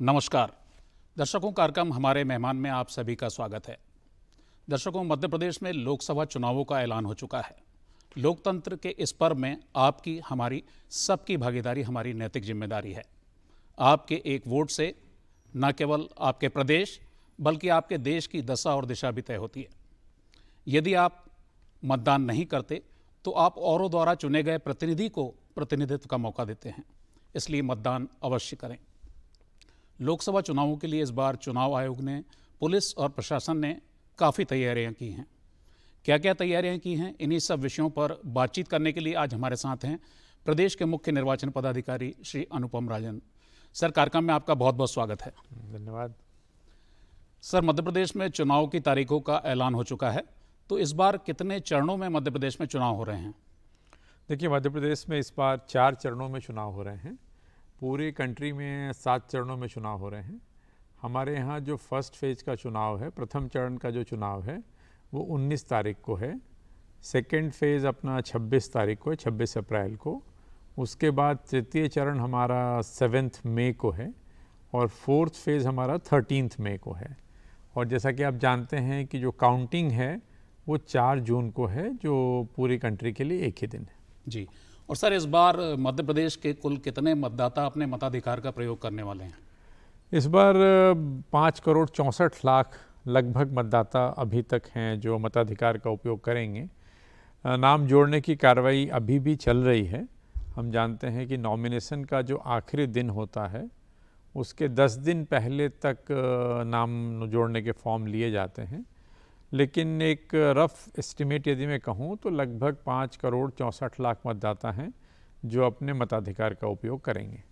नमस्कार दर्शकों, कार्यक्रम हमारे मेहमान में आप सभी का स्वागत है। दर्शकों, मध्य प्रदेश में लोकसभा चुनावों का ऐलान हो चुका है। लोकतंत्र के इस पर्व में आपकी, हमारी, सबकी भागीदारी हमारी नैतिक जिम्मेदारी है। आपके एक वोट से न केवल आपके प्रदेश बल्कि आपके देश की दशा और दिशा भी तय होती है। यदि आप मतदान नहीं करते तो आप औरों द्वारा चुने गए प्रतिनिधि को प्रतिनिधित्व का मौका देते हैं। इसलिए मतदान अवश्य करें। लोकसभा चुनावों के लिए इस बार चुनाव आयोग ने, पुलिस और प्रशासन ने काफ़ी तैयारियां की हैं। क्या क्या तैयारियां की हैं, इन्हीं सब विषयों पर बातचीत करने के लिए आज हमारे साथ हैं प्रदेश के मुख्य निर्वाचन पदाधिकारी श्री अनुपम राजन। सर, कार्यक्रम में आपका बहुत बहुत स्वागत है। धन्यवाद। सर, मध्य प्रदेश में चुनाव की तारीखों का ऐलान हो चुका है, तो इस बार कितने चरणों में मध्य प्रदेश में चुनाव हो रहे हैं? देखिए, मध्य प्रदेश में इस बार 4 चरणों में चुनाव हो रहे हैं। पूरी कंट्री में 7 चरणों में चुनाव हो रहे हैं। हमारे यहाँ जो फर्स्ट फेज का चुनाव है, प्रथम चरण का जो चुनाव है वो 19 तारीख को है। सेकेंड फेज़ अपना 26 तारीख को है, 26 अप्रैल को। उसके बाद तृतीय चरण हमारा 7 मई को है और फोर्थ फेज़ हमारा 13 मई को है। और जैसा कि आप जानते हैं कि जो काउंटिंग है वो 4 जून को है, जो पूरी कंट्री के लिए एक ही दिन है। जी। और सर, इस बार मध्य प्रदेश के कुल कितने मतदाता अपने मताधिकार का प्रयोग करने वाले हैं? इस बार 5 करोड़ 64 लाख लगभग मतदाता अभी तक हैं जो मताधिकार का उपयोग करेंगे। नाम जोड़ने की कार्रवाई अभी भी चल रही है। हम जानते हैं कि नॉमिनेशन का जो आखिरी दिन होता है उसके 10 दिन पहले तक नाम जोड़ने के फॉर्म लिए जाते हैं। लेकिन एक रफ एस्टिमेट यदि मैं कहूँ तो लगभग 5 करोड़ 64 लाख मतदाता हैं जो अपने मताधिकार का उपयोग करेंगे।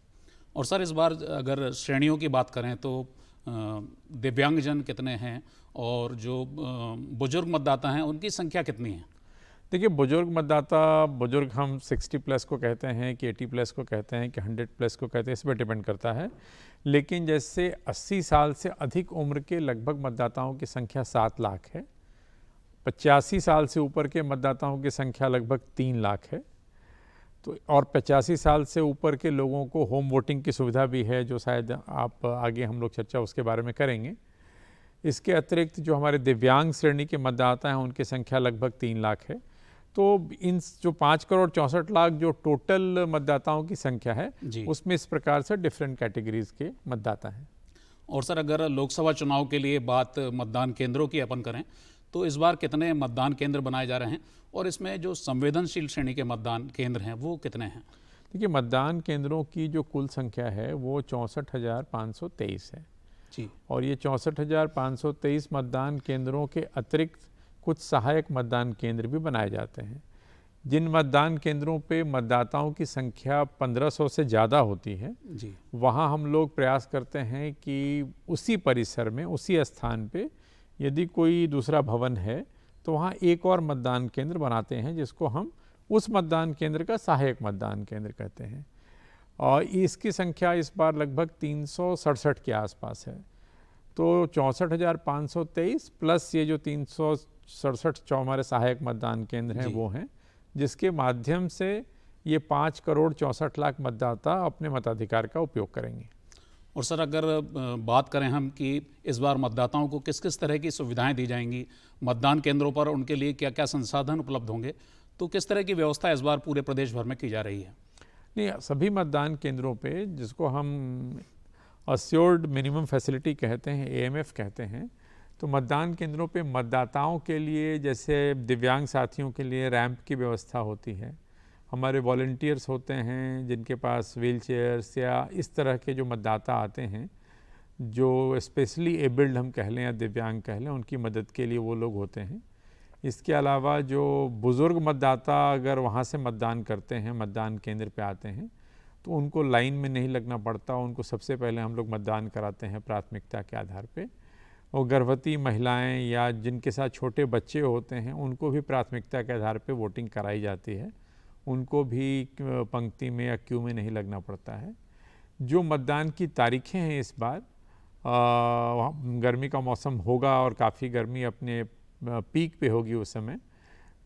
और सर, इस बार अगर श्रेणियों की बात करें तो दिव्यांगजन कितने हैं और जो बुजुर्ग मतदाता हैं उनकी संख्या कितनी है? देखिए, बुजुर्ग मतदाता, बुजुर्ग हम 60 प्लस को कहते हैं कि 80 प्लस को कहते हैं कि 100 प्लस को कहते हैं, इस पर डिपेंड करता है। लेकिन जैसे 80 साल से अधिक उम्र के लगभग मतदाताओं की संख्या 7 लाख है। 85 साल से ऊपर के मतदाताओं की संख्या लगभग 3 लाख है। तो और 85 साल से ऊपर के लोगों को होम वोटिंग की सुविधा भी है, जो शायद आप आगे हम लोग चर्चा उसके बारे में करेंगे। इसके अतिरिक्त जो हमारे दिव्यांग श्रेणी के मतदाता हैं उनकी संख्या लगभग 3 लाख है। तो इन जो 5 करोड़ 64 लाख जो टोटल मतदाताओं की संख्या है उसमें इस प्रकार से डिफरेंट कैटेगरीज के मतदाता हैं। और सर, अगर लोकसभा चुनाव के लिए बात मतदान केंद्रों की अपन करें तो इस बार कितने मतदान केंद्र बनाए जा रहे हैं और इसमें जो संवेदनशील श्रेणी के मतदान केंद्र हैं वो कितने हैं? देखिए, मतदान केंद्रों की जो कुल संख्या है वो 64,523 है जी। और ये 64,523 मतदान केंद्रों के अतिरिक्त कुछ सहायक मतदान केंद्र भी बनाए जाते हैं। जिन मतदान केंद्रों पे मतदाताओं की संख्या 1500 से ज़्यादा होती है जी, वहाँ हम लोग प्रयास करते हैं कि उसी परिसर में, उसी स्थान पे यदि कोई दूसरा भवन है तो वहाँ एक और मतदान केंद्र बनाते हैं जिसको हम उस मतदान केंद्र का सहायक मतदान केंद्र कहते हैं। और इसकी संख्या इस बार लगभग 367 के आसपास है। तो 64,523 प्लस ये जो 367 जो हमारे सहायक मतदान केंद्र हैं वो हैं, जिसके माध्यम से ये 5 करोड़ 64 लाख मतदाता अपने मताधिकार का उपयोग करेंगे। और सर, अगर बात करें हम कि इस बार मतदाताओं को किस किस तरह की सुविधाएं दी जाएंगी, मतदान केंद्रों पर उनके लिए क्या क्या संसाधन उपलब्ध होंगे, तो किस तरह की व्यवस्था इस बार पूरे प्रदेश भर में की जा रही है? नहीं, सभी मतदान केंद्रों पे, जिसको हम अस्योर्ड मिनिमम फैसिलिटी कहते हैं, AMF कहते हैं, तो मतदान केंद्रों पे मतदाताओं के लिए, जैसे दिव्यांग साथियों के लिए रैंप की व्यवस्था होती है। हमारे वॉलंटियर्स होते हैं जिनके पास व्हील चेयर्स या इस तरह के जो मतदाता आते हैं, जो स्पेशली एबल्ड हम कह लें या दिव्यांग कह लें, उनकी मदद के लिए वो लोग होते हैं। इसके अलावा जो बुज़ुर्ग मतदाता अगर वहाँ से मतदान करते हैं, मतदान केंद्र पे आते हैं, तो उनको लाइन में नहीं लगना पड़ता। उनको सबसे पहले हम लोग मतदान कराते हैं प्राथमिकता के आधार पे। और गर्भवती महिलाएं या जिनके साथ छोटे बच्चे होते हैं उनको भी प्राथमिकता के आधार पे वोटिंग कराई जाती है। उनको भी पंक्ति में या क्यू में नहीं लगना पड़ता है। जो मतदान की तारीखें हैं इस बार, गर्मी का मौसम होगा और काफ़ी गर्मी अपने पीक पे होगी उस समय,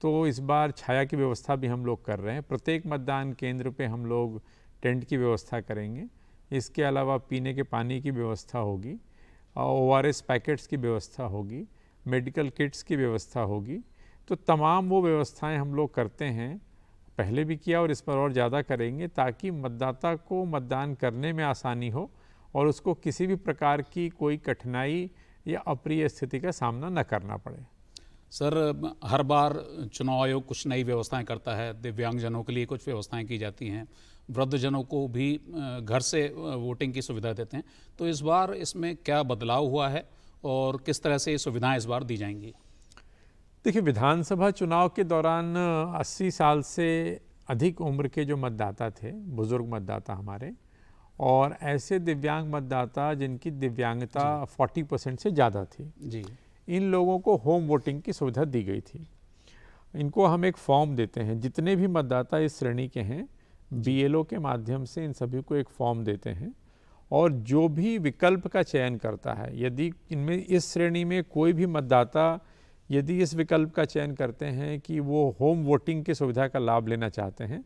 तो इस बार छाया की व्यवस्था भी हम लोग कर रहे हैं। प्रत्येक मतदान केंद्र पे हम लोग टेंट की व्यवस्था करेंगे। इसके अलावा पीने के पानी की व्यवस्था होगी, ORS पैकेट्स की व्यवस्था होगी, मेडिकल किट्स की व्यवस्था होगी। तो तमाम वो व्यवस्थाएं हम लोग करते हैं, पहले भी किया और इस पर और ज़्यादा करेंगे, ताकि मतदाता को मतदान करने में आसानी हो और उसको किसी भी प्रकार की कोई कठिनाई या अप्रिय स्थिति का सामना न करना पड़े। सर, हर बार चुनाव आयोग कुछ नई व्यवस्थाएं करता है। दिव्यांगजनों के लिए कुछ व्यवस्थाएं की जाती हैं, वृद्धजनों को भी घर से वोटिंग की सुविधा देते हैं। तो इस बार इसमें क्या बदलाव हुआ है और किस तरह से ये सुविधाएं इस बार दी जाएंगी? देखिए, विधानसभा चुनाव के दौरान 80 साल से अधिक उम्र के जो मतदाता थे, बुजुर्ग मतदाता हमारे, और ऐसे दिव्यांग मतदाता जिनकी दिव्यांगता 40% से ज़्यादा थी जी, इन लोगों को होम वोटिंग की सुविधा दी गई थी। इनको हम एक फॉर्म देते हैं, जितने भी मतदाता इस श्रेणी के हैं BLO के माध्यम से इन सभी को एक फॉर्म देते हैं, और जो भी विकल्प का चयन करता है, यदि इनमें इस श्रेणी में कोई भी मतदाता यदि इस विकल्प का चयन करते हैं कि वो होम वोटिंग की सुविधा का लाभ लेना चाहते हैं,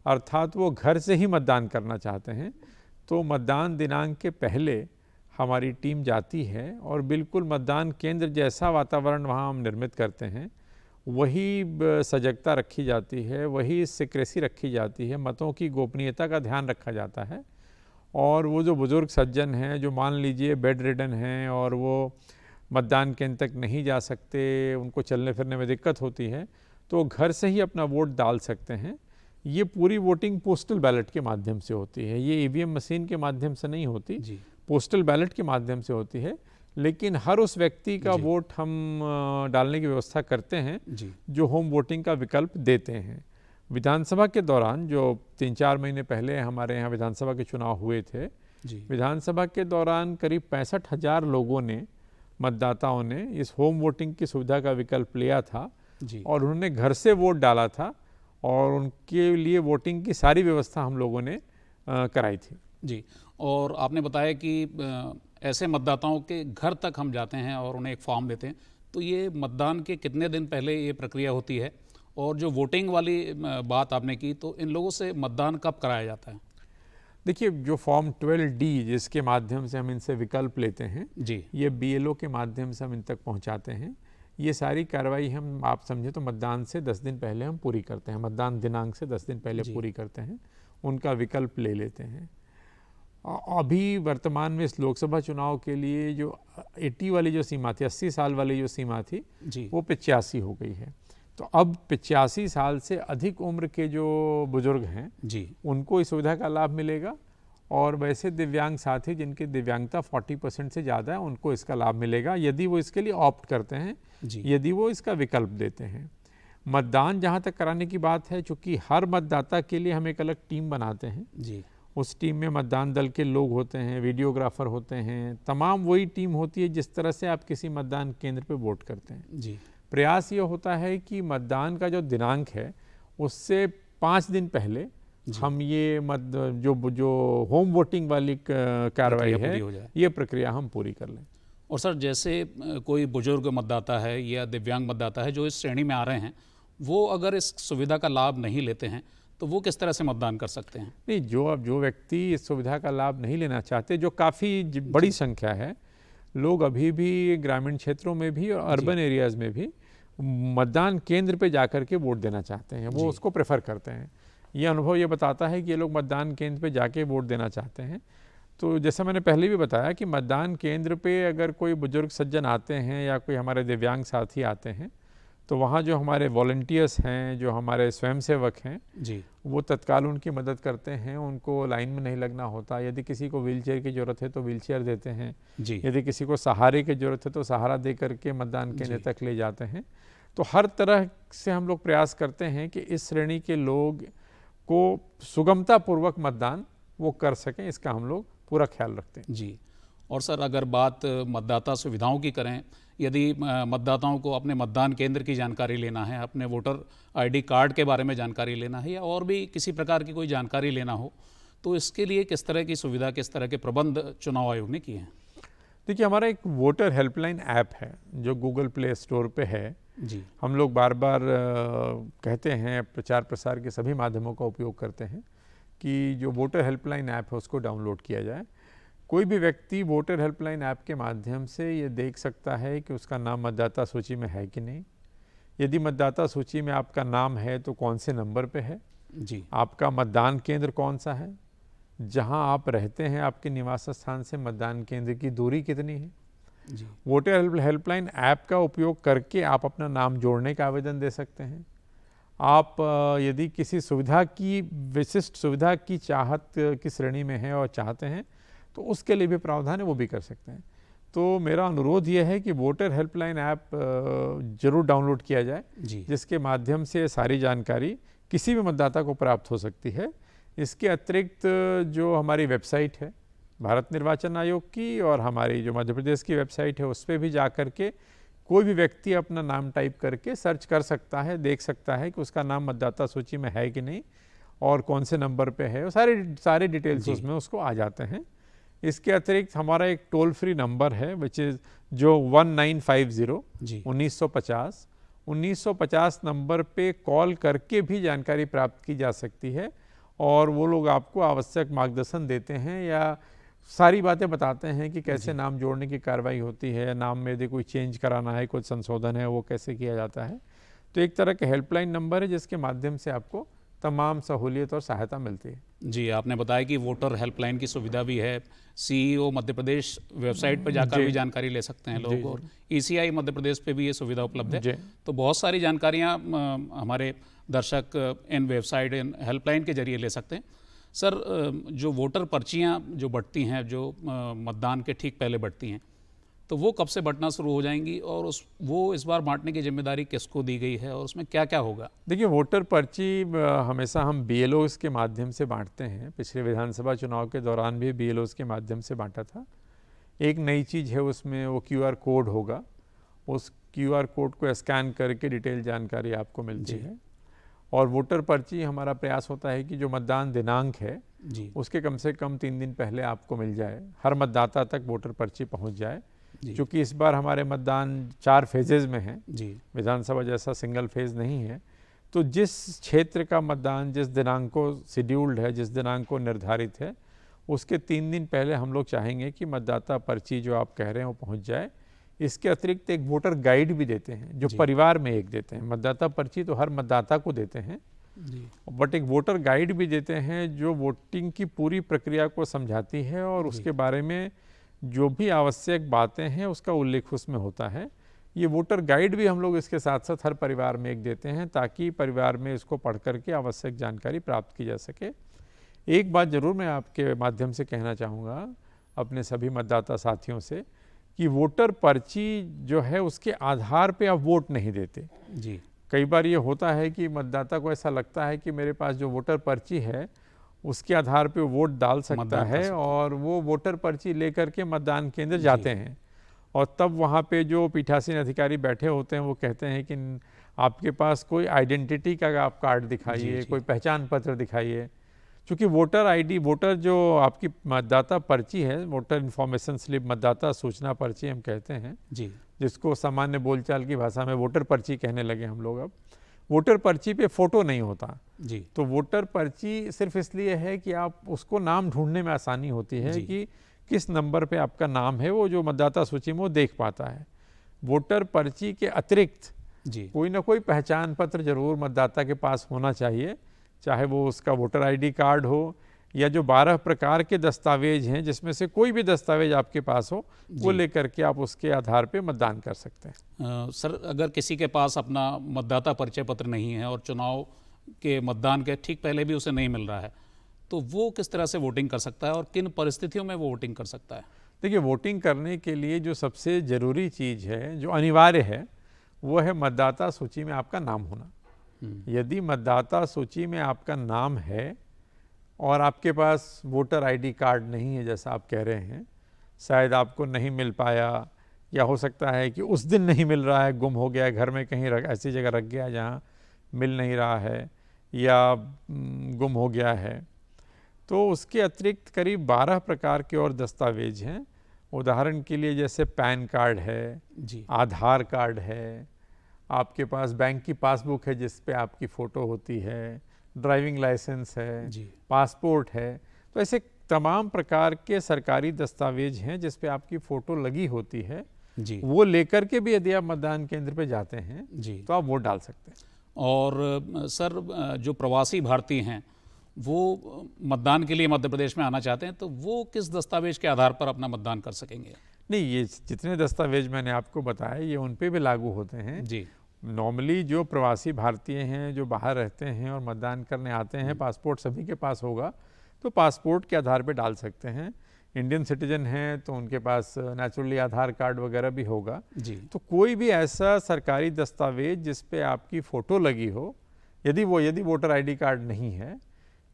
अर्थात वो घर से ही मतदान करना चाहते हैं, तो मतदान दिनांक के पहले हमारी टीम जाती है और बिल्कुल मतदान केंद्र जैसा वातावरण वहाँ हम निर्मित करते हैं, वही सजगता रखी जाती है, वही सिक्रेसी रखी जाती है, मतों की गोपनीयता का ध्यान रखा जाता है। और वो जो बुज़ुर्ग सज्जन हैं, जो मान लीजिए बेड रिडन हैं और वो मतदान केंद्र तक नहीं जा सकते, उनको चलने फिरने में दिक्कत होती है, तो घर से ही अपना वोट डाल सकते हैं। ये पूरी वोटिंग पोस्टल बैलेट के माध्यम से होती है, ये EVM मशीन के माध्यम से नहीं होती, पोस्टल बैलेट के माध्यम से होती है। लेकिन हर उस व्यक्ति का वोट हम डालने की व्यवस्था करते हैं जो होम वोटिंग का विकल्प देते हैं। विधानसभा के दौरान जो 3-4 महीने पहले हमारे यहाँ विधानसभा के चुनाव हुए थे, विधानसभा के दौरान करीब 65,000 लोगों ने, मतदाताओं ने इस होम वोटिंग की सुविधा का विकल्प लिया था और उन्होंने घर से वोट डाला था और उनके लिए वोटिंग की सारी व्यवस्था हम लोगों ने कराई थी। जी, और आपने बताया कि ऐसे मतदाताओं के घर तक हम जाते हैं और उन्हें एक फॉर्म देते हैं, तो ये मतदान के कितने दिन पहले ये प्रक्रिया होती है? और जो वोटिंग वाली बात आपने की, तो इन लोगों से मतदान कब कराया जाता है? देखिए, जो फॉर्म 12D जिसके माध्यम से हम इनसे विकल्प लेते हैं, ये BLO के माध्यम से हम इन तक पहुंचाते हैं। ये सारी कार्रवाई हम, आप समझे तो मतदान से 10 दिन पहले हम पूरी करते हैं, मतदान दिनांक से 10 दिन पहले पूरी करते हैं, उनका विकल्प ले लेते हैं। अभी वर्तमान में इस लोकसभा चुनाव के लिए जो 80 वाली जो सीमा थी, 80 साल वाली जो सीमा थी, वो 85 हो गई है। तो अब 85 साल से अधिक उम्र के जो बुजुर्ग हैं उनको इस सुविधा का लाभ मिलेगा, और वैसे दिव्यांग साथी जिनकी दिव्यांगता 40% से ज़्यादा है उनको इसका लाभ मिलेगा, यदि वो इसके लिए ऑप्ट करते हैं, यदि वो इसका विकल्प देते हैं। मतदान जहाँ तक कराने की बात है, चूँकि हर मतदाता के लिए हम एक अलग टीम बनाते हैं, उस टीम में मतदान दल के लोग होते हैं, वीडियोग्राफर होते हैं, तमाम वही टीम होती है जिस तरह से आप किसी मतदान केंद्र पे वोट करते हैं। प्रयास ये होता है कि मतदान का जो दिनांक है उससे 5 दिन पहले हम ये जो होम वोटिंग वाली कार्रवाई है, ये प्रक्रिया हम पूरी कर लें। और सर, जैसे कोई बुजुर्ग मतदाता है या दिव्यांग मतदाता है जो इस श्रेणी में आ रहे हैं, वो अगर इस सुविधा का लाभ नहीं लेते हैं तो वो किस तरह से मतदान कर सकते हैं? नहीं, जो व्यक्ति इस सुविधा का लाभ नहीं लेना चाहते, जो काफ़ी बड़ी संख्या है, लोग अभी भी ग्रामीण क्षेत्रों में भी और अर्बन एरियाज़ में भी मतदान केंद्र पे जाकर के वोट देना चाहते हैं, वो उसको प्रेफर करते हैं। ये अनुभव ये बताता है कि ये लोग मतदान केंद्र पे जाके वोट देना चाहते हैं। तो जैसा मैंने पहले भी बताया कि मतदान केंद्र पे अगर कोई बुजुर्ग सज्जन आते हैं या कोई हमारे दिव्यांग साथी आते हैं, तो वहाँ जो हमारे वॉलंटियर्स हैं, जो हमारे स्वयंसेवक हैं, वो तत्काल उनकी मदद करते हैं, उनको लाइन में नहीं लगना होता। यदि किसी को व्हीलचेयर की ज़रूरत है तो व्हीलचेयर देते हैं, यदि किसी को सहारे की ज़रूरत है तो सहारा दे करके मतदान केंद्र तक ले जाते हैं। तो हर तरह से हम लोग प्रयास करते हैं कि इस श्रेणी के लोग को सुगमतापूर्वक मतदान वो कर सकें, इसका हम लोग पूरा ख्याल रखते हैं। और सर, अगर बात मतदाता सुविधाओं की करें, यदि मतदाताओं को अपने मतदान केंद्र की जानकारी लेना है, अपने वोटर ID कार्ड के बारे में जानकारी लेना है, या और भी किसी प्रकार की कोई जानकारी लेना हो, तो इसके लिए किस तरह की सुविधा, किस तरह के प्रबंध चुनाव आयोग ने किए हैं? देखिए, हमारा एक वोटर हेल्पलाइन ऐप है जो गूगल प्ले स्टोर पे है। हम लोग बार बार कहते हैं, प्रचार प्रसार के सभी माध्यमों का उपयोग करते हैं कि जो वोटर हेल्पलाइन ऐप है उसको डाउनलोड किया जाए। कोई भी व्यक्ति वोटर हेल्पलाइन ऐप के माध्यम से ये देख सकता है कि उसका नाम मतदाता सूची में है कि नहीं। यदि मतदाता सूची में आपका नाम है तो कौन से नंबर पे है, जी, आपका मतदान केंद्र कौन सा है, जहां आप रहते हैं आपके निवास स्थान से मतदान केंद्र की दूरी कितनी है। जी, वोटर हेल्पलाइन ऐप का उपयोग करके आप अपना नाम जोड़ने का आवेदन दे सकते हैं। आप यदि किसी सुविधा की, विशिष्ट सुविधा की चाहत की श्रेणी में हैं और चाहते हैं तो उसके लिए भी प्रावधान है, वो भी कर सकते हैं। तो मेरा अनुरोध ये है कि वोटर हेल्पलाइन ऐप जरूर डाउनलोड किया जाए, जी, जिसके माध्यम से सारी जानकारी किसी भी मतदाता को प्राप्त हो सकती है। इसके अतिरिक्त जो हमारी वेबसाइट है भारत निर्वाचन आयोग की और हमारी जो मध्य प्रदेश की वेबसाइट है उस पर भी जा कर के कोई भी व्यक्ति अपना नाम टाइप करके सर्च कर सकता है, देख सकता है कि उसका नाम मतदाता सूची में है कि नहीं और कौन से नंबर पे है, सारे डिटेल्स उसमें उसको आ जाते हैं। इसके अतिरिक्त हमारा एक टोल फ्री नंबर है विच इज़ जो 1950 जी, 1950 नंबर पे कॉल करके भी जानकारी प्राप्त की जा सकती है और वो लोग आपको आवश्यक मार्गदर्शन देते हैं या सारी बातें बताते हैं कि कैसे नाम जोड़ने की कार्रवाई होती है, नाम में यदि कोई चेंज कराना है, कोई संशोधन है, वो कैसे किया जाता है। तो एक तरह का हेल्पलाइन नंबर है जिसके माध्यम से आपको तमाम सहूलियत और सहायता मिलती है। जी, आपने बताया कि वोटर हेल्पलाइन की सुविधा भी है। सीईओ मध्य प्रदेश वेबसाइट पर जाकर जी। भी जानकारी ले सकते हैं जी, लोग, जी। और ईसीआई मध्य प्रदेश पे भी ये सुविधा उपलब्ध है। जी। तो बहुत सारी जानकारियाँ हमारे दर्शक इन वेबसाइट, इन हेल्पलाइन के जरिए ले सकते हैं। सर, जो वोटर पर्चियाँ जो बँटती हैं, जो मतदान के ठीक पहले बँटती हैं, तो वो कब से बँटना शुरू हो जाएंगी और वो इस बार बांटने की जिम्मेदारी किसको दी गई है और उसमें क्या क्या होगा? देखिए, वोटर पर्ची हमेशा हम बीएलओज़ के माध्यम से बांटते हैं। पिछले विधानसभा चुनाव के दौरान भी बीएलओज़ के माध्यम से बांटा था। एक नई चीज़ है उसमें, वो क्यूआर कोड होगा। उस क्यूआर कोड को स्कैन करके डिटेल जानकारी आपको मिलती है और वोटर पर्ची हमारा प्रयास होता है कि जो मतदान दिनांक है जी, उसके कम से कम 3 दिन पहले आपको मिल जाए, हर मतदाता तक वोटर पर्ची पहुंच जाए। जी, क्योंकि इस बार हमारे मतदान 4 फेजेज़ में हैं, जी, विधानसभा जैसा सिंगल फेज़ नहीं है। तो जिस क्षेत्र का मतदान जिस दिनांक को शेड्यूल्ड है, जिस दिनांक को निर्धारित है, उसके 3 दिन पहले हम लोग चाहेंगे कि मतदाता पर्ची जो आप कह रहे हैं वो पहुंच जाए। इसके अतिरिक्त एक वोटर गाइड भी देते हैं, जो जी। परिवार में एक देते हैं। मतदाता पर्ची तो हर मतदाता को देते हैं, जी, बट एक वोटर गाइड भी देते हैं जो वोटिंग की पूरी प्रक्रिया को समझाती है और उसके बारे में जो भी आवश्यक बातें हैं उसका उल्लेख उसमें होता है। ये वोटर गाइड भी हम लोग इसके साथ साथ हर परिवार में एक देते हैं ताकि परिवार में इसको पढ़ करके आवश्यक जानकारी प्राप्त की जा सके। एक बात ज़रूर मैं आपके माध्यम से कहना चाहूँगा अपने सभी मतदाता साथियों से कि वोटर पर्ची जो है उसके आधार पे आप वोट नहीं देते। जी, कई बार ये होता है कि मतदाता को ऐसा लगता है कि मेरे पास जो वोटर पर्ची है उसके आधार पे वोट डाल सकता मतदान कर है सकता है। और वो वोटर पर्ची लेकर के मतदान केंद्र जाते हैं और तब वहाँ पे जो पीठासीन अधिकारी बैठे होते हैं वो कहते हैं कि आपके पास कोई आइडेंटिटी का आप कार्ड दिखाइए, जी। कोई पहचान पत्र दिखाइए। चूँकि वोटर आईडी, वोटर जो आपकी मतदाता पर्ची है, वोटर इन्फॉर्मेशन स्लिप, मतदाता सूचना पर्ची हम कहते हैं, जी, जिसको सामान्य बोलचाल की भाषा में वोटर पर्ची कहने लगे हम लोग अब। वोटर पर्ची पे फ़ोटो नहीं होता, जी, तो वोटर पर्ची सिर्फ इसलिए है कि आप उसको नाम ढूंढने में आसानी होती है जी। कि किस नंबर पे आपका नाम है, वो जो मतदाता सूची में वो देख पाता है। वोटर पर्ची के अतिरिक्त जी, कोई ना कोई पहचान पत्र जरूर मतदाता के पास होना चाहिए, चाहे वो उसका वोटर आईडी कार्ड हो या जो 12 प्रकार के दस्तावेज हैं जिसमें से कोई भी दस्तावेज आपके पास हो, वो जी। लेकर के आप उसके आधार पे मतदान कर सकते हैं। सर, अगर किसी के पास अपना मतदाता परिचय पत्र नहीं है और चुनाव के मतदान के ठीक पहले भी उसे नहीं मिल रहा है, तो वो किस तरह से वोटिंग कर सकता है और किन परिस्थितियों में वो वोटिंग कर सकता है? देखिए, वोटिंग करने के लिए जो सबसे ज़रूरी चीज़ है, जो अनिवार्य है, वो है मतदाता सूची में आपका नाम होना। यदि मतदाता सूची में आपका नाम है और आपके पास वोटर आईडी कार्ड नहीं है, जैसा आप कह रहे हैं, शायद आपको नहीं मिल पाया या हो सकता है कि उस दिन नहीं मिल रहा है, गुम हो गया है, घर में कहीं ऐसी जगह रख गया जहाँ मिल नहीं रहा है या गुम हो गया है, तो उसके अतिरिक्त करीब 12 प्रकार के और दस्तावेज हैं। उदाहरण के लिए जैसे पैन कार्ड है, जी, आधार कार्ड है, आपके पास बैंक की पासबुक है जिस पे आपकी फ़ोटो होती है, ड्राइविंग लाइसेंस है, जी पासपोर्ट है। तो ऐसे तमाम प्रकार के सरकारी दस्तावेज हैं जिस पे आपकी फ़ोटो लगी होती है, जी वो लेकर के भी यदि आप मतदान केंद्र पे जाते हैं जी। तो आप वोट डाल सकते हैं। और सर जो प्रवासी भारतीय हैं वो मतदान के लिए मध्य प्रदेश में आना चाहते हैं, तो वो किस दस्तावेज के आधार पर अपना मतदान कर सकेंगे? नहीं, ये जितने दस्तावेज मैंने आपको बताए ये उन पे भी लागू होते हैं। जी नॉर्मली जो प्रवासी भारतीय हैं जो बाहर रहते हैं और मतदान करने आते हैं, पासपोर्ट सभी के पास होगा तो पासपोर्ट के आधार पे डाल सकते हैं। इंडियन सिटीजन हैं तो उनके पास नेचुरली आधार कार्ड वगैरह भी होगा। जी तो कोई भी ऐसा सरकारी दस्तावेज जिस पे आपकी फ़ोटो लगी हो, यदि वोटर आईडी कार्ड नहीं है,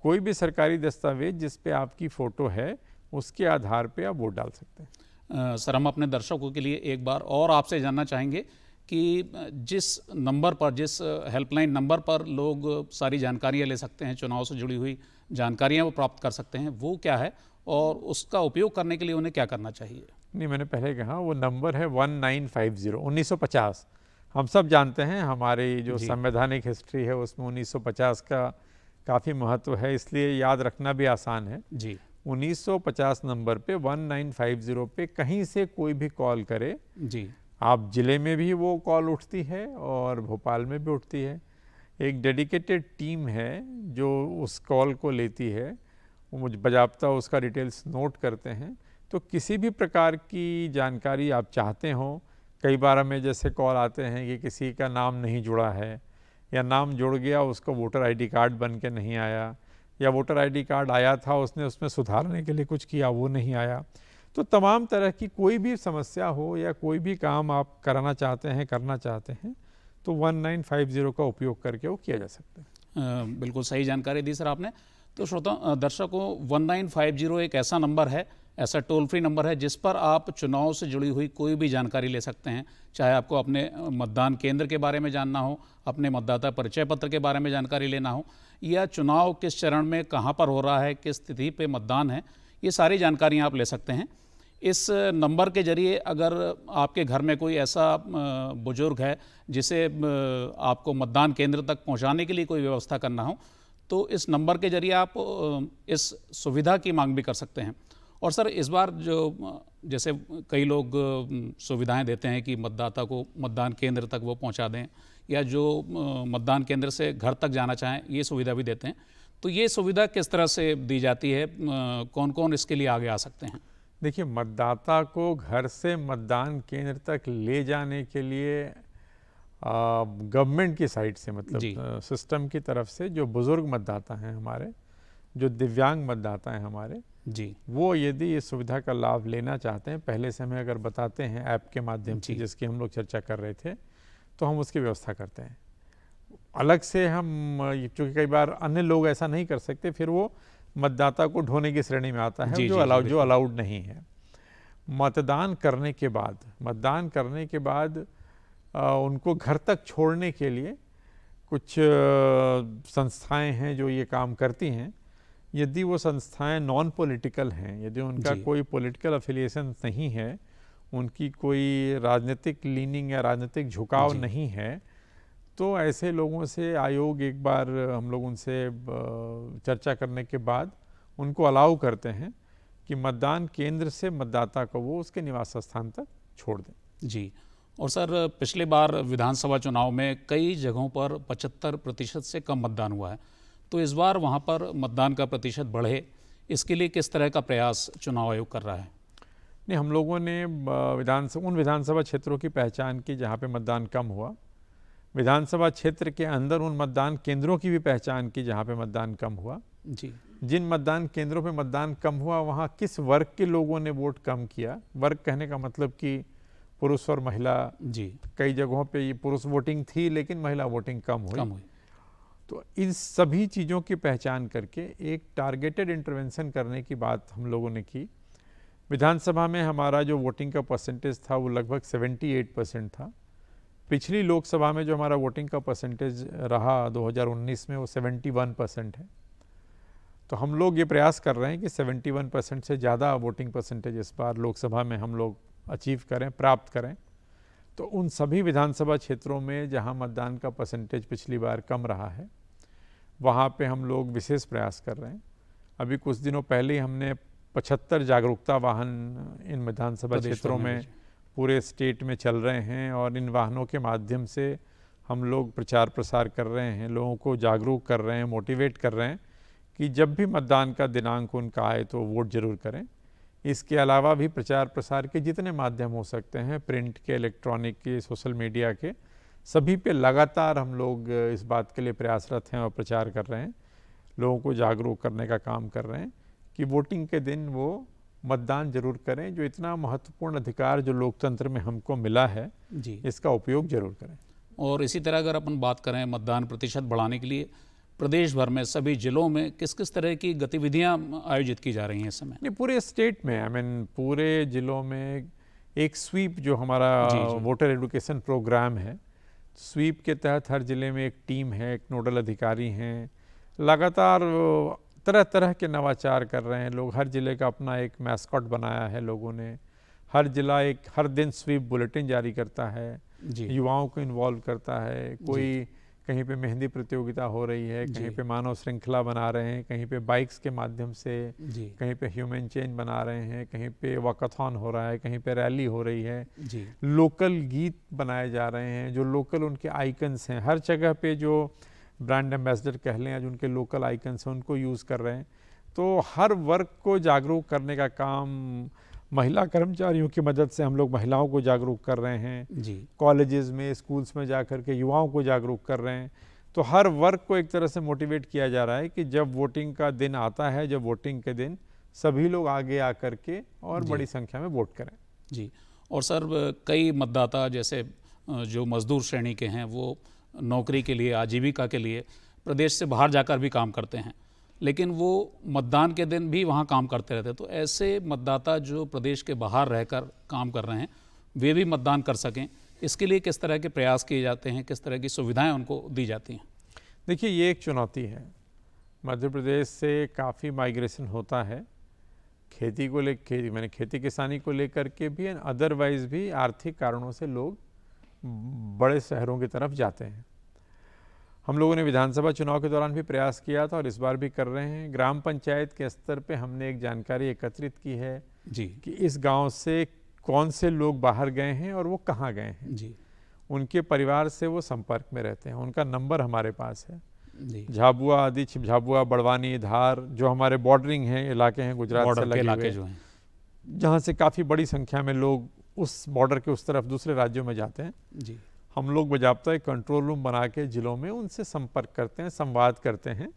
कोई भी सरकारी दस्तावेज जिस पे आपकी फ़ोटो है उसके आधार पे आप वोट डाल सकते हैं। सर, हम अपने दर्शकों के लिए एक बार और आपसे जानना चाहेंगे कि जिस नंबर पर, जिस हेल्पलाइन नंबर पर लोग सारी जानकारियाँ ले सकते हैं, चुनाव से जुड़ी हुई जानकारियाँ वो प्राप्त कर सकते हैं, वो क्या है और उसका उपयोग करने के लिए उन्हें क्या करना चाहिए? नहीं, मैंने पहले कहा वो नंबर है 1950, 1950। हम सब जानते हैं हमारी जो जी संवैधानिक हिस्ट्री है उसमें 1950 का काफ़ी महत्व है, इसलिए याद रखना भी आसान है। जी 1950 नंबर पे 1950 पे कहीं से कोई भी कॉल करे, जी आप ज़िले में भी वो कॉल उठती है और भोपाल में भी उठती है। एक डेडिकेटेड टीम है जो उस कॉल को लेती है, वो मुझ बजाबता उसका डिटेल्स नोट करते हैं। तो किसी भी प्रकार की जानकारी आप चाहते हो, कई बार हमें जैसे कॉल आते हैं कि किसी का नाम नहीं जुड़ा है या नाम जुड़ गया उसका वोटर आईडी कार्ड बन के नहीं आया, या वोटर आईडी कार्ड आया था उसने उसमें सुधारने के लिए कुछ किया वो नहीं आया। तो तमाम तरह की कोई भी समस्या हो या कोई भी काम आप कराना चाहते हैं, करना चाहते हैं, तो 1950 का उपयोग करके वो किया जा सकता है। बिल्कुल सही जानकारी दी सर आपने। तो श्रोता दर्शकों, 1950 एक ऐसा नंबर है, ऐसा टोल फ्री नंबर है जिस पर आप चुनाव से जुड़ी हुई कोई भी जानकारी ले सकते हैं। चाहे आपको अपने मतदान केंद्र के बारे में जानना हो, अपने मतदाता परिचय पत्र के बारे में जानकारी लेना हो, या चुनाव किस चरण में कहाँ पर हो रहा है, किस तिथि पे मतदान है, ये सारी जानकारियाँ आप ले सकते हैं। इस नंबर के जरिए अगर आपके घर में कोई ऐसा बुजुर्ग है जिसे आपको मतदान केंद्र तक पहुंचाने के लिए कोई व्यवस्था करना हो, तो इस नंबर के जरिए आप इस सुविधा की मांग भी कर सकते हैं। और सर, इस बार जो जैसे कई लोग सुविधाएं देते हैं कि मतदाता को मतदान केंद्र तक वो पहुंचा दें, या जो मतदान केंद्र से घर तक जाना चाहें ये सुविधा भी देते हैं, तो ये सुविधा किस तरह से दी जाती है? कौन कौन इसके लिए आगे आ सकते हैं? देखिए, मतदाता को घर से मतदान केंद्र तक ले जाने के लिए गवर्नमेंट की साइड से, मतलब सिस्टम की तरफ से, जो बुज़ुर्ग मतदाता हैं हमारे, जो दिव्यांग मतदाता हैं हमारे जी, वो यदि इस सुविधा का लाभ लेना चाहते हैं, पहले से हमें अगर बताते हैं ऐप के माध्यम से जिसकी हम लोग चर्चा कर रहे थे, तो हम उसकी व्यवस्था करते हैं। अलग से हम, क्योंकि कई बार अन्य लोग ऐसा नहीं कर सकते, फिर वो मतदाता को ढोने की श्रेणी में आता है, जो अलाउड नहीं है। मतदान करने के बाद उनको घर तक छोड़ने के लिए कुछ संस्थाएं हैं जो ये काम करती हैं। यदि वो संस्थाएं नॉन पॉलिटिकल हैं, यदि उनका कोई पॉलिटिकल अफिलिएशन नहीं है, उनकी कोई राजनीतिक लीनिंग या राजनीतिक झुकाव नहीं है, तो ऐसे लोगों से आयोग एक बार हम लोग उनसे चर्चा करने के बाद उनको अलाउ करते हैं कि मतदान केंद्र से मतदाता को वो उसके निवास स्थान तक छोड़ दें। जी। और सर, पिछले बार विधानसभा चुनाव में कई जगहों पर 75% से कम मतदान हुआ है, तो इस बार वहाँ पर मतदान का प्रतिशत बढ़े, इसके लिए किस तरह का प्रयास चुनाव आयोग कर रहा है? नहीं, हम लोगों ने उन विधानसभा क्षेत्रों की पहचान की जहाँ पे मतदान कम हुआ, विधानसभा क्षेत्र के अंदर उन मतदान केंद्रों की भी पहचान की जहाँ पे मतदान कम हुआ। जी, जिन मतदान केंद्रों पे मतदान कम हुआ वहाँ किस वर्ग के लोगों ने वोट कम किया, वर्ग कहने का मतलब कि पुरुष और महिला, जी, कई जगहों पे ये पुरुष वोटिंग थी लेकिन महिला वोटिंग कम हुई। तो इन सभी चीज़ों की पहचान करके एक टारगेटेड इंटरवेंशन करने की बात हम लोगों ने की। विधानसभा में हमारा जो वोटिंग का परसेंटेज था वो लगभग 78% था। पिछली लोकसभा में जो हमारा वोटिंग का परसेंटेज रहा 2019 में वो 71% है। तो हम लोग ये प्रयास कर रहे हैं कि 71% से ज़्यादा वोटिंग परसेंटेज इस बार लोकसभा में हम लोग अचीव करें, प्राप्त करें। तो उन सभी विधानसभा क्षेत्रों में जहां मतदान का परसेंटेज पिछली बार कम रहा है, वहाँ पे हम लोग विशेष प्रयास कर रहे हैं। अभी कुछ दिनों पहले ही हमने 75 जागरूकता वाहन इन विधानसभा क्षेत्रों में पूरे स्टेट में चल रहे हैं और इन वाहनों के माध्यम से हम लोग प्रचार प्रसार कर रहे हैं, लोगों को जागरूक कर रहे हैं, मोटिवेट कर रहे हैं कि जब भी मतदान का दिनांक उनका आए तो वोट जरूर करें। इसके अलावा भी प्रचार प्रसार के जितने माध्यम हो सकते हैं, प्रिंट के, इलेक्ट्रॉनिक के, सोशल मीडिया के, सभी पे लगातार हम लोग इस बात के लिए प्रयासरत हैं और प्रचार कर रहे हैं, लोगों को जागरूक करने का काम कर रहे हैं कि वोटिंग के दिन वो मतदान जरूर करें, जो इतना महत्वपूर्ण अधिकार जो लोकतंत्र में हमको मिला है जी, इसका उपयोग जरूर करें। और इसी तरह अगर अपन बात करें मतदान प्रतिशत बढ़ाने के लिए प्रदेश भर में सभी जिलों में किस किस तरह की गतिविधियां आयोजित की जा रही हैं इस समय? नहीं, पूरे स्टेट में, आई मीन पूरे जिलों में एक स्वीप जो हमारा वोटर एजुकेशन प्रोग्राम है, स्वीप के तहत हर जिले में एक टीम है, एक नोडल अधिकारी हैं, लगातार तरह तरह के नवाचार कर रहे हैं लोग। हर जिले का अपना एक मैस्कॉट बनाया है लोगों ने, हर जिला एक हर दिन स्वीप बुलेटिन जारी करता है, युवाओं को इन्वॉल्व करता है। कोई कहीं पे मेहंदी प्रतियोगिता हो रही है, कहीं पे मानव श्रृंखला बना रहे हैं, कहीं पे बाइक्स के माध्यम से, कहीं पे ह्यूमन चेन बना रहे हैं, कहीं पे वॉकाथॉन हो रहा है, कहीं पे रैली हो रही है, लोकल गीत बनाए जा रहे हैं जो लोकल उनके आइकन्स हैं। हर जगह पे जो ब्रांड एम्बेसडर कह लें, आज उनके लोकल आइकन्स हैं उनको यूज़ कर रहे हैं। तो हर वर्ग को जागरूक करने का काम महिला कर्मचारियों की मदद से हम लोग महिलाओं को जागरूक कर रहे हैं जी। कॉलेजेस में, स्कूल्स में जाकर के युवाओं को जागरूक कर रहे हैं। तो हर वर्ग को एक तरह से मोटिवेट किया जा रहा है कि जब वोटिंग का दिन आता है, जब वोटिंग के दिन सभी लोग आगे आकर के और बड़ी संख्या में वोट करें जी। और सर, कई मतदाता जैसे जो मजदूर श्रेणी के हैं वो नौकरी के लिए, आजीविका के लिए प्रदेश से बाहर जाकर भी काम करते हैं, लेकिन वो मतदान के दिन भी वहाँ काम करते रहते हैं। तो ऐसे मतदाता जो प्रदेश के बाहर रहकर काम कर रहे हैं वे भी मतदान कर सकें, इसके लिए किस तरह के प्रयास किए जाते हैं, किस तरह की सुविधाएं उनको दी जाती हैं? देखिए, ये एक चुनौती है। मध्य प्रदेश से काफ़ी माइग्रेशन होता है, खेती को लेकर, मैंने खेती किसानी को लेकर के भी, एंड अदरवाइज भी आर्थिक कारणों से लोग बड़े शहरों की तरफ जाते हैं। हम लोगों ने विधानसभा चुनाव के दौरान भी प्रयास किया था और इस बार भी कर रहे हैं। ग्राम पंचायत के स्तर पे हमने एक जानकारी एकत्रित की है जी कि इस गांव से कौन से लोग बाहर गए हैं और वो कहाँ गए हैं जी। उनके परिवार से वो संपर्क में रहते हैं, उनका नंबर हमारे पास है जी। झाबुआ आदि, झाबुआ, बड़वानी, धार, जो हमारे बॉर्डरिंग हैं इलाके हैं गुजरात से लगे हुए, जो हैं, जहाँ से काफ़ी बड़ी संख्या में लोग उस बॉर्डर के उस तरफ दूसरे राज्यों में जाते हैं जी। हम लोग बजाबता एक कंट्रोल रूम बना के जिलों में उनसे संपर्क करते हैं, संवाद करते हैं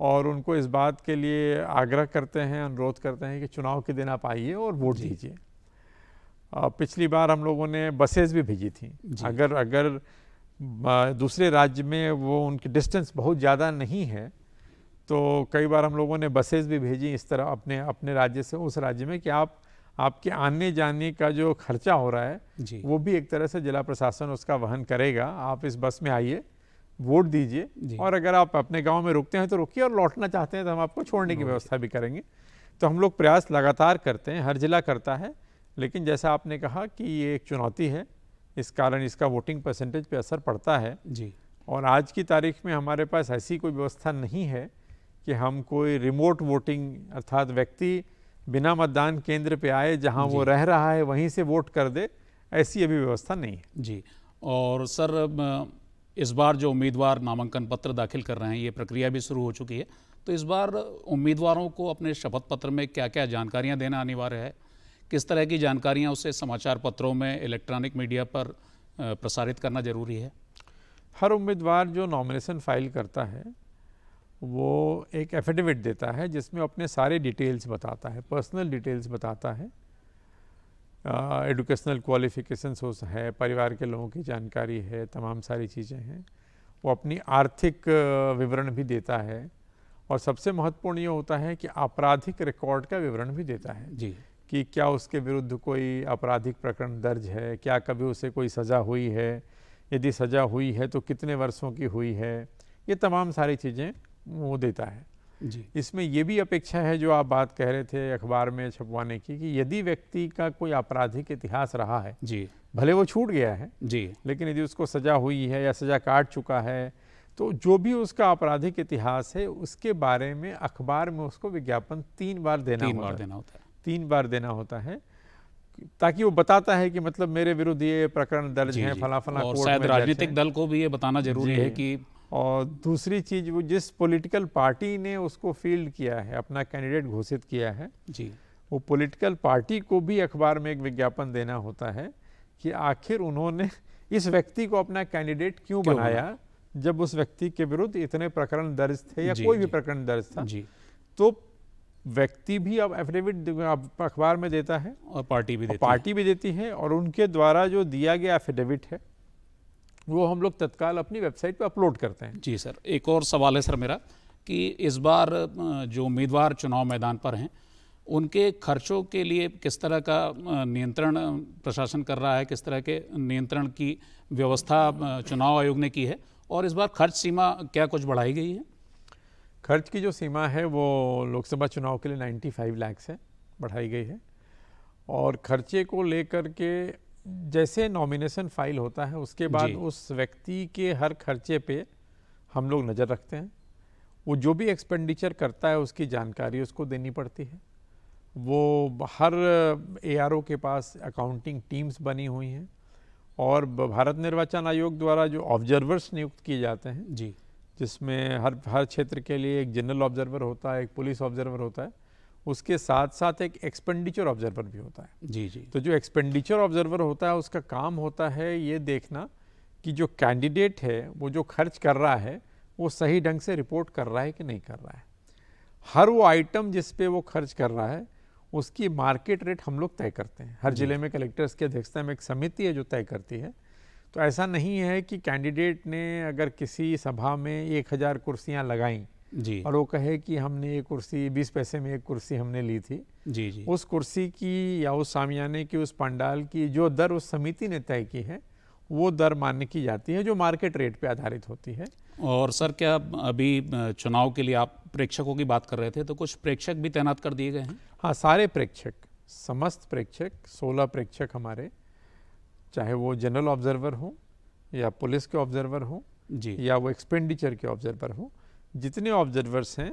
और उनको इस बात के लिए आग्रह करते हैं, अनुरोध करते हैं कि चुनाव के दिन आप आइए और वोट दीजिए। पिछली बार हम लोगों ने बसेस भी भेजी थी। अगर दूसरे राज्य में वो उनकी डिस्टेंस बहुत ज़्यादा नहीं है तो कई बार हम लोगों ने बसेस भी भेजी इस तरह अपने राज्य से उस राज्य में कि आपके आने जाने का जो खर्चा हो रहा है वो भी एक तरह से जिला प्रशासन उसका वहन करेगा। आप इस बस में आइए, वोट दीजिए और अगर आप अपने गांव में रुकते हैं तो रुकिए और लौटना चाहते हैं तो हम आपको छोड़ने की व्यवस्था भी करेंगे। तो हम लोग प्रयास लगातार करते हैं, हर जिला करता है, लेकिन जैसा आपने कहा कि ये एक चुनौती है, इस कारण इसका वोटिंग परसेंटेज पे असर पड़ता है जी। और आज की तारीख में हमारे पास ऐसी कोई व्यवस्था नहीं है कि हम कोई रिमोट वोटिंग, अर्थात व्यक्ति बिना मतदान केंद्र पे आए, जहां वो रह रहा है वहीं से वोट कर दे, ऐसी अभी व्यवस्था नहीं है जी। और सर, इस बार जो उम्मीदवार नामांकन पत्र दाखिल कर रहे हैं, ये प्रक्रिया भी शुरू हो चुकी है, तो इस बार उम्मीदवारों को अपने शपथ पत्र में क्या क्या जानकारियां देना अनिवार्य है? किस तरह की जानकारियां उसे समाचार पत्रों में, इलेक्ट्रॉनिक मीडिया पर प्रसारित करना जरूरी है? हर उम्मीदवार जो नॉमिनेशन फाइल करता है वो एक एफिडेविट देता है जिसमें अपने सारे डिटेल्स बताता है, पर्सनल डिटेल्स बताता है, एजुकेशनल क्वालिफिकेशंस है, परिवार के लोगों की जानकारी है, तमाम सारी चीज़ें हैं। वो अपनी आर्थिक विवरण भी देता है और सबसे महत्वपूर्ण ये होता है कि आपराधिक रिकॉर्ड का विवरण भी देता है जी, कि क्या उसके विरुद्ध कोई आपराधिक प्रकरण दर्ज है, क्या कभी उसे कोई सज़ा हुई है, यदि सज़ा हुई है तो कितने वर्षों की हुई है, ये तमाम सारी चीज़ें वो देता है जी। इसमें ये भी अपेक्षा है, जो आप बात कह रहे थे अखबार में छपवाने की, कि यदि व्यक्ति का कोई आपराधिक इतिहास रहा है जी, भले वो छूट गया है जी, लेकिन यदि उसको सज़ा हुई है या सज़ा काट चुका है तो जो भी उसका आपराधिक इतिहास है उसके बारे में अखबार में उसको विज्ञापन 3 बार देना होता है। 3 बार देना होता है, ताकि वो बताता है कि मतलब मेरे विरुद्ध ये प्रकरण दर्ज है, फला फला और कोर्ट शायद में राजनीतिक दल को भी ये बताना जरूरी है कि और दूसरी चीज, वो जिस पॉलिटिकल पार्टी ने उसको फील्ड किया है, अपना कैंडिडेट घोषित किया है, जी वो पॉलिटिकल पार्टी को भी अखबार में एक विज्ञापन देना होता है कि आखिर उन्होंने इस व्यक्ति को अपना कैंडिडेट क्यों बनाया, जब उस व्यक्ति के विरुद्ध इतने प्रकरण दर्ज थे या कोई भी प्रकरण दर्ज था। तो व्यक्ति भी अब एफिडेविट अखबार में देता है और पार्टी भी देती है और उनके द्वारा जो दिया गया एफिडेविट है वो हम लोग तत्काल अपनी वेबसाइट पे अपलोड करते हैं। जी सर, एक और सवाल है सर मेरा कि इस बार जो उम्मीदवार चुनाव मैदान पर हैं उनके खर्चों के लिए किस तरह का नियंत्रण प्रशासन कर रहा है, किस तरह के नियंत्रण की व्यवस्था चुनाव आयोग ने की है, और इस बार खर्च सीमा क्या कुछ बढ़ाई गई है? खर्च की जो सीमा है वो लोकसभा चुनाव के लिए 95 लाख है, बढ़ाई गई है। और खर्चे को लेकर के जैसे नॉमिनेशन फाइल होता है उसके बाद उस व्यक्ति के हर खर्चे पे हम लोग नज़र रखते हैं। वो जो भी एक्सपेंडिचर करता है उसकी जानकारी उसको देनी पड़ती है। वो हर ARO के पास अकाउंटिंग टीम्स बनी हुई हैं और भारत निर्वाचन आयोग द्वारा जो ऑब्जर्वर्स नियुक्त किए जाते हैं जी, जिसमें हर क्षेत्र के लिए एक जनरल ऑब्जर्वर होता है, एक पुलिस ऑब्जर्वर होता है, उसके साथ साथ एक एक्सपेंडिचर ऑब्जर्वर भी होता है। जी जी। तो जो एक्सपेंडिचर ऑब्जर्वर होता है उसका काम होता है ये देखना कि जो कैंडिडेट है वो जो खर्च कर रहा है वो सही ढंग से रिपोर्ट कर रहा है कि नहीं कर रहा है। हर वो आइटम जिस पे वो खर्च कर रहा है उसकी मार्केट रेट हम लोग तय करते हैं। हर जिले में कलेक्टर्स की अध्यक्षता में एक समिति है जो तय करती है। तो ऐसा नहीं है कि कैंडिडेट ने अगर किसी सभा में 1000 कुर्सियां लगाई जी और वो कहे कि हमने ये कुर्सी 20 पैसे में एक कुर्सी हमने ली थी, जी जी, उस कुर्सी की या उस सामियाने की, उस पंडाल की जो दर उस समिति ने तय की है वो दर मान्य की जाती है जो मार्केट रेट पे आधारित होती है। और सर क्या अभी चुनाव के लिए आप प्रेक्षकों की बात कर रहे थे, तो कुछ प्रेक्षक भी तैनात कर दिए गए हैं? हाँ, सारे प्रेक्षक, समस्त प्रेक्षक 16 प्रेक्षक हमारे, चाहे वो जनरल ऑब्जर्वर हो या पुलिस के ऑब्जर्वर हो जी, या वो एक्सपेंडिचर के ऑब्जर्वर हो, जितने ऑब्जर्वर्स हैं,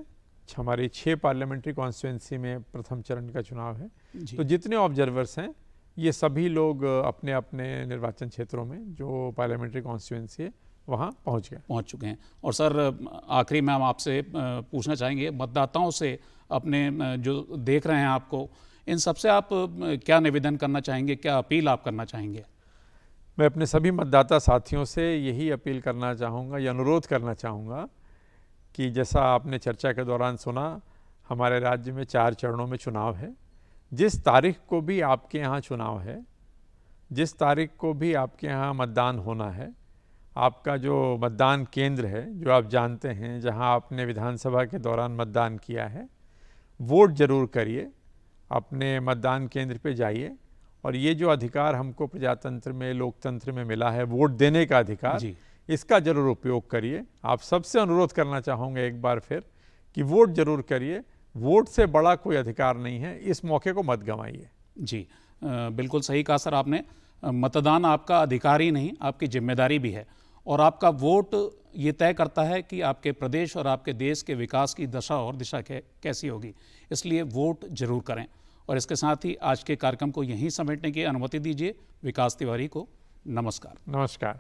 हमारी 6 पार्लियामेंट्री कॉन्स्टिट्यूंसी में प्रथम चरण का चुनाव है, तो जितने ऑब्जर्वर्स हैं ये सभी लोग अपने अपने निर्वाचन क्षेत्रों में जो पार्लियामेंट्री कॉन्स्टिट्यूंसी है वहाँ पहुँच चुके हैं। और सर आखिरी में हम आपसे पूछना चाहेंगे, मतदाताओं से अपने जो देख रहे हैं आपको, इन सबसे आप क्या निवेदन करना चाहेंगे, क्या अपील आप करना चाहेंगे? मैं अपने सभी मतदाता साथियों से यही अपील करना चाहूँगा या अनुरोध करना चाहूँगा कि जैसा आपने चर्चा के दौरान सुना, हमारे राज्य में 4 चरणों में चुनाव है। जिस तारीख को भी आपके यहाँ चुनाव है, जिस तारीख को भी आपके यहाँ मतदान होना है, आपका जो मतदान केंद्र है जो आप जानते हैं, जहाँ आपने विधानसभा के दौरान मतदान किया है, वोट जरूर करिए, अपने मतदान केंद्र पे जाइए और ये जो अधिकार हमको प्रजातंत्र में, लोकतंत्र में मिला है, वोट देने का अधिकार, इसका जरूर उपयोग करिए। आप सबसे अनुरोध करना चाहूँगा एक बार फिर कि वोट जरूर करिए। वोट से बड़ा कोई अधिकार नहीं है, इस मौके को मत गंवाइए। जी, बिल्कुल सही कहा सर आपने। मतदान आपका अधिकार ही नहीं, आपकी जिम्मेदारी भी है, और आपका वोट ये तय करता है कि आपके प्रदेश और आपके देश के विकास की दशा और दिशा कैसी होगी। इसलिए वोट जरूर करें। और इसके साथ ही आज के कार्यक्रम को यहीं समेटने की अनुमति दीजिए। विकास तिवारी को नमस्कार। नमस्कार।